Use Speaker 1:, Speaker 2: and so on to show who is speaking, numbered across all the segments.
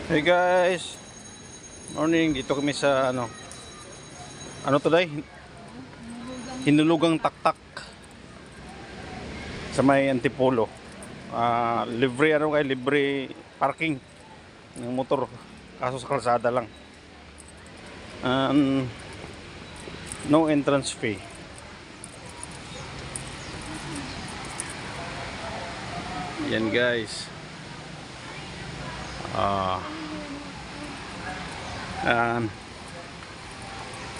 Speaker 1: Hey guys, morning. Dito kami sa ano today? Hinulugang taktak sa may Antipolo. Libre libre parking ng motor. Kaso sa kalsada lang. No entrance fee. Yan guys.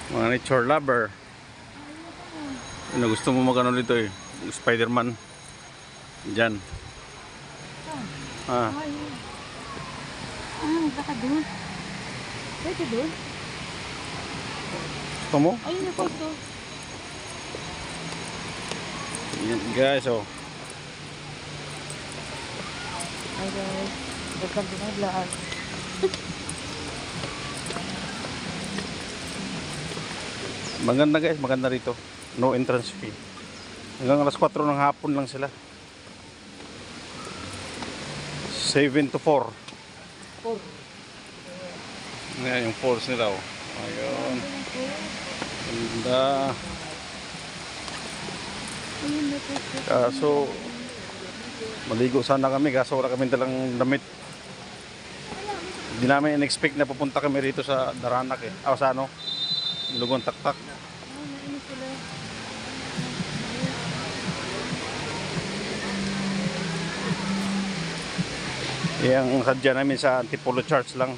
Speaker 1: Mga nature lover. Gusto mo magano dito Spider-Man. Diyan.
Speaker 2: Baka doon. Pwede doon?
Speaker 1: Gusto mo?
Speaker 2: Ayun ako ito.
Speaker 1: Yan guys,
Speaker 2: Hi guys. Welcome to my vlog.
Speaker 1: Maganda guys, maganda rito. No entrance fee. Hanggang alas 4 ng hapon lang sila. 7 to 4.
Speaker 2: 4.
Speaker 1: Ngayon yung falls nila Ayun. Ganda. Kaso maligo sana kami kaso wala kami dalang damit. Hindi namin in-expect na pupunta kami rito sa Daranak sa Lugon Taktak. Yang sadya namin sa Antipolo Church lang.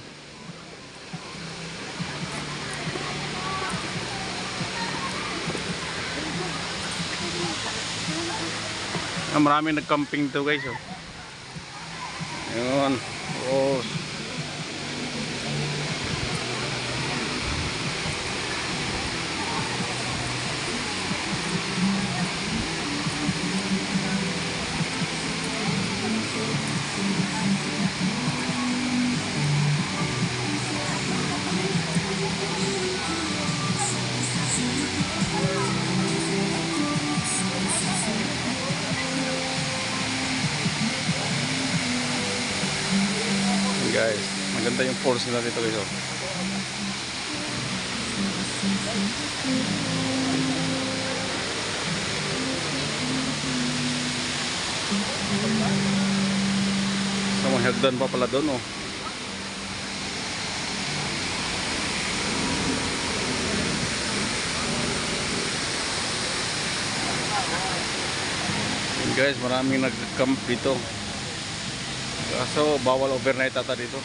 Speaker 1: Maraming nag-camping to guys. Ayun. Guys, maganda yung falls nila dito guys. So may hagdan pa pala doon Guys, maraming nag-camp dito. Kaso bawal overnight ata dito.